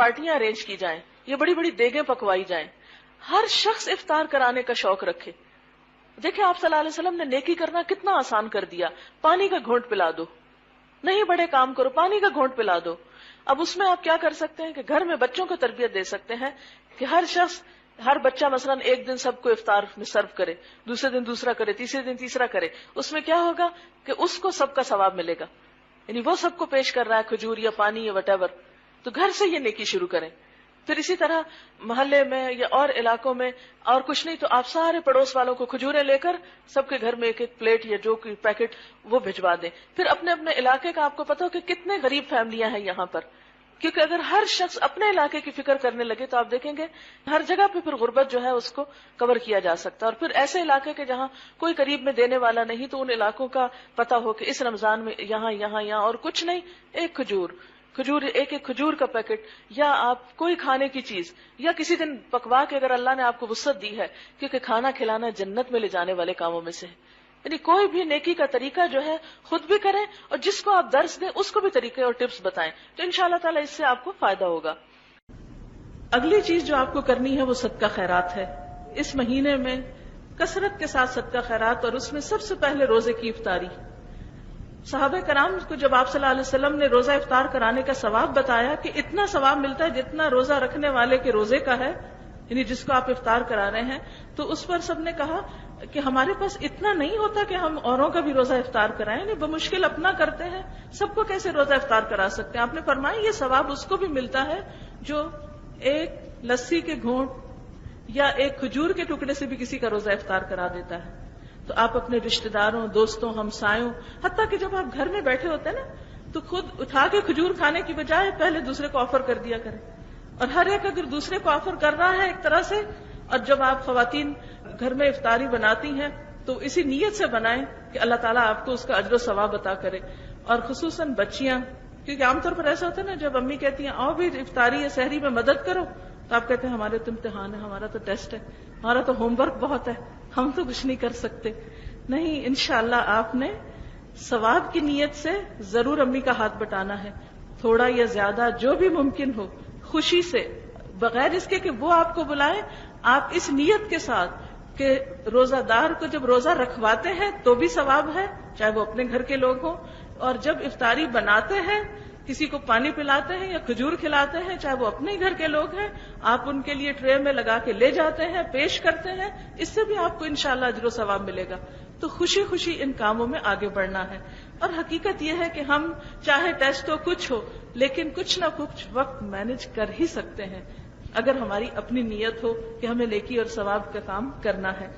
پارٹیاں ارینج کی جائیں, یہ بڑی بڑی دیگیں پکوائی جائیں, ہر شخص افطار کرانے کا شوق رکھے. دیکھیں آپ صلی اللہ علیہ وسلم نے نیکی کرنا کتنا آسان کر دیا. پانی کا گھونٹ پلا دو, نہیں بڑے کام کرو, پانی کا گھونٹ پلا دو. اب اس میں آپ کیا کر سکتے ہیں کہ گھر میں بچوں کو تربیت دے سکتے ہیں کہ ہر بچہ مثلا ایک دن سب کو افطار میں سرو کرے, دوسرے دن دوسرا کرے, تیسرے دن تیسرا کرے. اس میں کیا ہوگا کہ اس کو سب کا ثواب ملے گا, یعنی وہ سب کو پیش کر رہا ہے کھجور یا پانی یا وٹ ایور. تو گھر سے یہ نیکی شروع کریں. پھر اسی طرح محلے میں یا اور علاقوں میں, اور کچھ نہیں تو آپ سارے پڑوس والوں کو کھجوریں لے کر سب کے گھر میں ایک ایک پلیٹ یا جو پیکٹ وہ بھجوا دیں. پھر اپنے اپنے علاقے کا آپ کو پتا ہو کہ کتنے غریب فیملیاں ہیں یہاں پر, کیونکہ اگر ہر شخص اپنے علاقے کی فکر کرنے لگے تو آپ دیکھیں گے ہر جگہ پہ پھر غربت جو ہے اس کو کور کیا جا سکتا ہے. اور پھر ایسے علاقے کے جہاں کوئی قریب میں دینے والا نہیں تو ان علاقوں کا پتا ہو کہ اس رمضان میں یہاں یہاں یہاں اور کچھ نہیں, ایک کھجور ایک کھجور کا پیکٹ, یا آپ کوئی کھانے کی چیز, یا کسی دن پکوا کے اگر اللہ نے آپ کو وسعت دی ہے, کیونکہ کھانا کھلانا جنت میں لے جانے والے کاموں میں سے ہے. یعنی کوئی بھی نیکی کا طریقہ جو ہے خود بھی کریں اور جس کو آپ درس دیں اس کو بھی طریقے اور ٹپس بتائیں, تو انشاءاللہ تعالی اس سے آپ کو فائدہ ہوگا. اگلی چیز جو آپ کو کرنی ہے وہ صدقہ خیرات ہے. اس مہینے میں کثرت کے ساتھ صدقہ خیرات, اور اس میں سب سے پہلے روزے کی افطاری. صحابہ کرام کو جب آپ صلی اللہ علیہ وسلم نے روزہ افطار کرانے کا ثواب بتایا کہ اتنا ثواب ملتا ہے جتنا روزہ رکھنے والے کے روزے کا ہے, یعنی جس کو آپ افطار کرا رہے ہیں, تو اس پر سب نے کہا کہ ہمارے پاس اتنا نہیں ہوتا کہ ہم اوروں کا بھی روزہ افطار کرائیں, یعنی بمشکل اپنا کرتے ہیں, سب کو کیسے روزہ افطار کرا سکتے ہیں. آپ نے فرمایا یہ ثواب اس کو بھی ملتا ہے جو ایک لسی کے گھونٹ یا ایک کھجور کے ٹکڑے سے بھی کسی کا روزہ افطار کرا دیتا ہے. تو آپ اپنے رشتہ داروں, دوستوں, ہمسایوں, حتیٰ کہ جب آپ گھر میں بیٹھے ہوتے ہیں نا تو خود اٹھا کے کھجور کھانے کی بجائے پہلے دوسرے کو آفر کر دیا کریں. اور ہر ایک اگر دوسرے کو آفر کر رہا ہے ایک طرح سے, اور جب آپ خواتین گھر میں افطاری بناتی ہیں تو اسی نیت سے بنائیں کہ اللہ تعالیٰ آپ کو اس کا اجر و ثواب عطا کرے. اور خصوصاً بچیاں, کیونکہ عام طور پر ایسا ہوتا ہے نا جب امی کہتی ہیں آؤ بھی افطاری یا سحری میں مدد کرو, تو آپ کہتے ہیں ہمارے تو امتحان ہے, ہمارا تو ٹیسٹ ہے, ہمارا تو ہوم ورک بہت ہے, ہم تو کچھ نہیں کر سکتے. نہیں, انشاءاللہ آپ نے ثواب کی نیت سے ضرور امی کا ہاتھ بٹانا ہے, تھوڑا یا زیادہ جو بھی ممکن ہو, خوشی سے, بغیر اس کے کہ وہ آپ کو بلائیں. آپ اس نیت کے ساتھ کہ روزہ دار کو جب روزہ رکھواتے ہیں تو بھی ثواب ہے, چاہے وہ اپنے گھر کے لوگ ہوں, اور جب افطاری بناتے ہیں کسی کو پانی پلاتے ہیں یا کھجور کھلاتے ہیں, چاہے وہ اپنے گھر کے لوگ ہیں, آپ ان کے لیے ٹرے میں لگا کے لے جاتے ہیں, پیش کرتے ہیں, اس سے بھی آپ کو انشاءاللہ اجر و ثواب ملے گا. تو خوشی خوشی ان کاموں میں آگے بڑھنا ہے. اور حقیقت یہ ہے کہ ہم چاہے ٹیسٹ ہو کچھ ہو, لیکن کچھ نہ کچھ وقت مینج کر ہی سکتے ہیں اگر ہماری اپنی نیت ہو کہ ہمیں نیکی اور ثواب کا کام کرنا ہے.